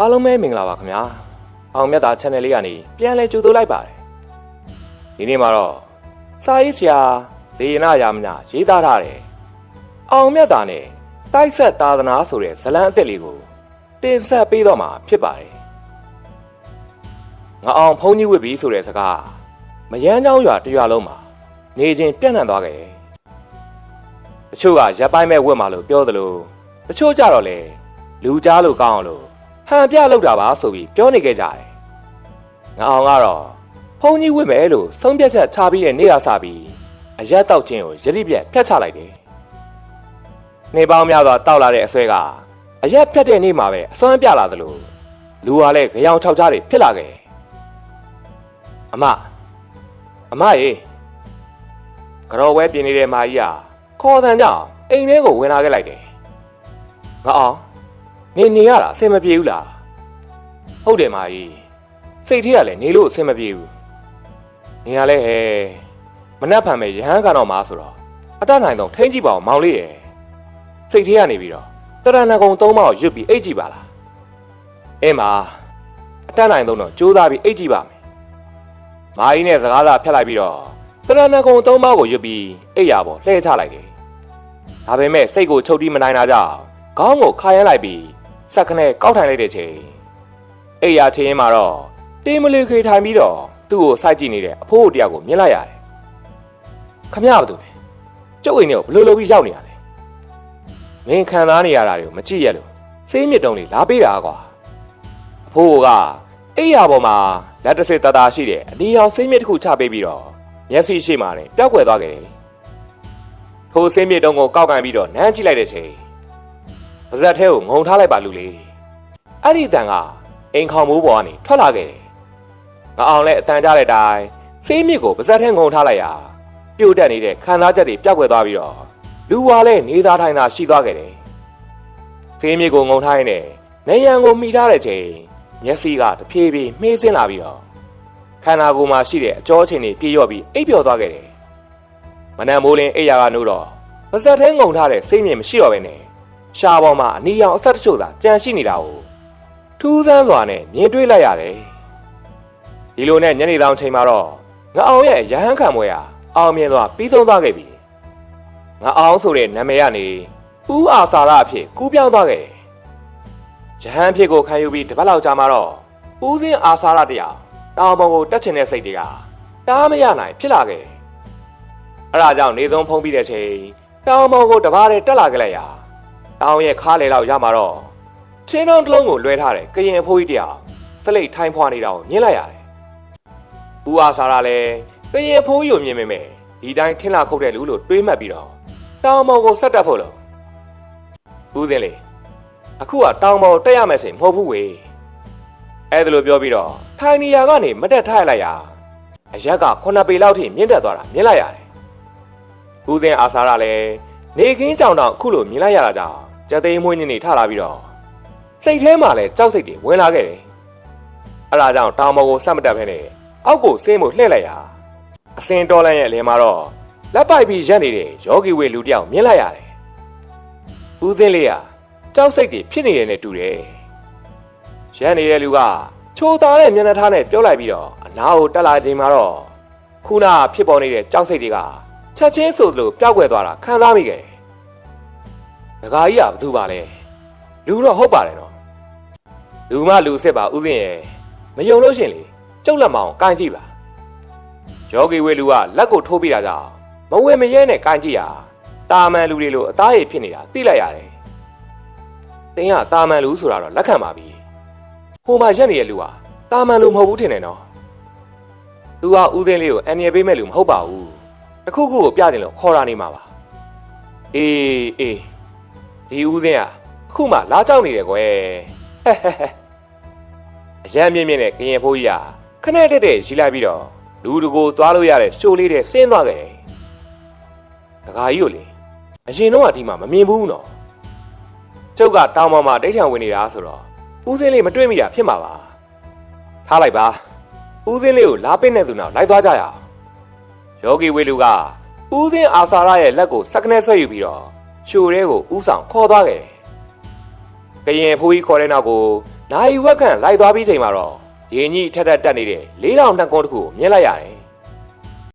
အားလုံးပဲမင်္ဂလာပါခင်ဗျာအောင်မြတ်တာ channel လေးကနေပြန်လဲကြိုဆိုလိုက်ပါတယ်ဒီနေ့မှာတော့စာရေးဆရာဇေယနာရာမညာရေးသားထားတယ်အောင်မြတ်တာနဲ့တိုက်ဆက်သာသနာဆိုတဲ့ဇလံအသစ်လေးကိုတင်ဆက်ပေးတော့မှာဖြစ်ပါတယ်ငါအောင်ဖုန်းကြီးဝစ်ပြီးဆိုတဲ့စကားမယမ်းချောင်းရွာတရွာလုံးမှာနေချင်းပြန့်နှံ့သွားခဲ့တယ်တချို့ကရပ်ပိုင်းမဲ့ဝစ်မှာလို့ပြောသလိုတချို့ကြတော့လေလူကြားလို့ကောင်းအောင်လို့ဟန်ပြလောက်တာပါဆိုပြီးပြောနေခဲ့ကြတယ်ငါအောင်ကတော့ဖုန်းကြီးဝစ်မယ်လို့ဆုံးဖြတ်ချက်ချပြီးတဲ့နေ့ကစပြီးအရက်တောက်ခြင်းကိုယတိပြက်ဖြတ်ချလိုက်တယ်နေပေါင်းများစွာတောက်လာတဲ့အဆွဲကအရက်ဖြတ်တဲ့နေ့မှာပဲအစွမ်းပြလာသလိုလူကလည်းကြောင်ခြောက်ချားတွေဖြစ်လာခဲ့အမရေကြော်ဝဲပြင်းနေတဲ့မာကြီးကခေါ်တန်ကြောင့်အိမ်ထဲကိုဝင်လာခဲ့လိုက်တယ်ငါအောင်နေရတာအဆင်မပြေဘူးလားဟုတ်တယ်မာကြီးစိတ်ထဲကလည်းနေလို့အဆင်မပြေဘူးနေရလဲဟဲ့မနှက်ဖန်မဲ့ရဟန်းကတော့မှာဆိုတော့အတတ်နိုင်တော့ထိန်းကြည့်ပါအောင်မောင်လေးရယ်စိတ်ထဲကနေပြီးတော့တရဏဂုံ၃မောက်ရွတ်ပြီးအိတ်ကြည့်ပါလားအဲမှာအတတ်နိုင်တော့ကြိုးစားပြီးအိတ်ကြည့်ပါမယ်မာကြီးနဲ့စကားသာဖြတ်လိုက်ပြီးတော့တရဏဂုံ၃မောက်ကိုရွတ်ပြီးအိတ်ရပေါ်လှည့်ချလိုက်တယ်ဒါပေမဲ့စိတ်ကိုချုပ်တီးမနိုင်တာကြောင့်ခေါင်းကိုခါရမ်းလိုက်ပြီးစက်ခနဲ့ကောက်ထိုင်လိုက်တဲ့ချိန်အိယာချင်းရင်မှာတော့တေးမလေးခေထိုင်ပြီးတော့သူ့ကိုစိုက်ကြည့်နေတဲ့အဖိုးတယောက်ကိုမြင်လိုက်ရတယ်ခမရဘာလို့လဲကျုပ်အိမ်ထဲကိုဘလို့လုပ်ပြီးရောက်နေရလဲမင်းခံစားနေရတာတွေကိုမကြည့်ရလို့စေးမြစ်တုံးလေးလာပေးတာကွာအဖိုးကအိယာပေါ်မှာလက်တစ်စစ်တတာရှိတဲ့အနီရောင်စေးမြစ်တစ်ခုချပေးပြီးတော့မျက်စိရှိမှလည်းပျောက်ကွယ်သွားခဲ့တယ်ထိုစေးမြစ်တုံးကိုကောက်ကန်ပြီးတော့နမ်းကြည့်လိုက်တဲ့ချိန်ပါဇက်ထဲကိုငုံထားလိုက်ပါလူလေးအဲ့ဒီတန်ကအိမ်ခေါင်မိုးပေါ်ကနေထွက်လာခဲ့တယ်ငါအောင်လဲအတန်ကြတဲ့အတိုင်းစေးမြစ်ကိုပါဇက်ထဲငုံထားလိုက်ရာပြိုတက်နေတဲ့ခံစားချက်တွေပျောက်ကွယ်သွားပြီးတော့လူဝါလဲနေသားထိုင်သာရှိသွားခဲ့တယ်စေးမြစ်ကိုငုံထားရင်းနဲ့နေရန်ကိုမိထားတဲ့ချိန်မျက်စိကတဖြည်းဖြည်းမှေးစင်းလာပြီးတော့ခန္ဓာကိုယ်မှာရှိတဲ့အကြောအချင်းတွေပြေလျော့ပြီးအိပ်ပျော်သွားခဲ့တယ်မနက်မိုးလင်းအိပ်ရာကနိုးတော့ပါဇက်ထဲငုံထားတဲ့စေးမြစ်မရှိတော့ဘဲနဲ့ရှားပေါ်မှာအနီရောင်အဆက်တချို့သာကြံရှိနေတာကိုထူးဆန်းစွာနဲ့မြင်တွေ့လိုက်ရတယ်ဒီလိုနဲ့ညနေတောင်ချိန်မှာတော့ငါအောင်ရဲ့ရဟန်းခံပွဲဟာအောင်မြင်စွာပြီးဆုံးသွားခဲ့ပြီငါအောင်ဆိုတဲ့နာမည်ကနေဦးအာစာရအဖြစ်ကူးပြောင်းသွားခဲ့တယ်ရဟန်းဖြစ်ကိုခံယူပြီးတပတ်လောက်ကြာမှတော့ဦးစင်းအာစာရတရားတောင်ပေါ်ကိုတက်ချင်တဲ့စိတ်တွေကတားမရနိုင်ဖြစ်လာခဲ့တယ်အဲဒါကြောင့်နေဆုံးဖုံးပြီးတဲ့ချိန်တောင်ပေါ်ကိုတပါးတည်းတက်လာခဲ့လိုက်ရာတောင်ရဲ့ခါးလေလောက်ရမှာတော့ချင်းတောင်တစ်လုံးကိုလွှဲထားတယ်ကရင်အဖိုးကြီးတရားစလိတ်ထိုင်ဖွာနေတာကိုမြင်လိုက်ရတယ်။ဦးအာစာရလည်းကရင်အဖိုးကြီးကိုမြင်မိမယ်ဒီတိုင်းထင်းလာခုတ်တဲ့လူလို့တွေးမှတ်ပြီးတော့တောင်ပေါ်ကိုဆက်တက်ဖို့လို့ဦးစင်းလေအခုကတောင်ပေါ်တက်ရမယ်စိမဟုတ်ဘူးဝေအဲ့ဒါလိုပြောပြီးတော့ထိုင်နေရာကနေမတက်ထိုင်လိုက်ရအရက်က9ပေလောက်ထိမြင့်တက်သွားတာမြင်လိုက်ရတယ်။ဦးစင်းအာစာရလည်းနေကင်းကြောင်တောင်အခုလိုမြင်လိုက်ရတာကြောင့်ကြက်သိမ်းမွေးညနေထလာပြီးတော့စိတ်ထဲမှာလည်းကြောက်စိတ်တွေဝင်လာခဲ့တယ်။အဲဒါကြောင့်တောင်ပေါ်ကိုဆက်မတက်ဖဲနဲ့အောက်ကိုဆင်းဖို့လှည့်လိုက်ရအစင်တော်လန့်ရဲ့အလယ်မှာတော့လက်ပိုက်ပြီးရက်နေတဲ့ယောဂီဝေလူတယောက်မြင်လိုက်ရတယ်။ဦးစင်းလေးကကြောက်စိတ်တွေဖြစ်နေတယ်နဲ့တူတယ်။ရက်နေတဲ့လူကချိုးသားတဲ့မျက်နှာထားနဲ့ပြောလိုက်ပြီးတော့အနားကိုတက်လာချိန်မှာတော့ခုနဖြစ်ပေါ်နေတဲ့ကြောက်စိတ်တွေကချက်ချင်းဆိုသလိုပျောက်ကွယ်သွားတာခံစားမိခဲ့တယ်။ဒကာကြီးကဘာသူပါလဲ။လူတော့ဟုတ်ပါတယ်နော်။လူမလူစစ်ပါဥစဉ်ရဲ့မယုံလို့ရှင်လေကျုပ်လက်မောင်ကိုင်းကြည့်ပါ။ယောဂီဝေလူကလက်ကိုထိုးပြတာကြောင့်မဝေမရဲနဲ့ကိုင်းကြည့်ရတာမန်လူတွေလိုအသားရည်ဖြစ်နေတာသိလိုက်ရတယ်။တင်းကတာမန်လူဆိုတာတော့လက်ခံပါပြီ။ဟိုမှာရက်နေတဲ့လူဟာတာမန်လူမဟုတ်ဘူးထင်တယ်နော်။သူကဥစဉ်လေးကိုအန်ရပေးမဲ့လူမဟုတ်ပါဘူး။တစ်ခုခုကိုပြတင်လို့ခေါ်တာနေမှာပါအေးဒီဦးစင်းကအခုမှလာကြောက်နေတယ်ကွယ်ဟဲ့အရန်မြင့်မြင့်နဲ့ကရင်ဖိုးကြီးကခနဲ့တက်တက်ရီလိုက်ပြီးတော့လူတကိုသွားလို့ရတဲ့ရှိုးလေးတဲ့ဆင်းသွားခဲ့တယ်ဒကာကြီးကိုလေအရင်တော့ကဒီမှာမမြင်ဘူးနော်ကျုပ်ကတောင်ပေါ်မှာဒိဋ္ဌံဝင်နေတာဆိုတော့ဦးစင်းလေးမတွေ့မိတာဖြစ်မှာပါထားလိုက်ပါဦးစင်းလေးကိုလာပင့်တဲ့သူနောက်လိုက်သွားကြရအောင်ယောဂီဝေလူကဦးစင်းအာစာရရဲ့လက်ကိုစက္ကနဲ့ဆွဲယူပြီးတော့ရှိုးရဲကိုဥဆောင်ခေါ်သွားခဲ့တယ်။ကရင်ဖိုးကြီးခေါ်တဲ့နောက်ကို နိုင်ဝက်ခန့်လိုက်သွားပြီးချိန်မှာတော့ရင်းကြီးထက်ထက်တက်နေတဲ့၄တောင်နှက်ကုန်းတစ်ခုကိုမြင်လိုက်ရတယ်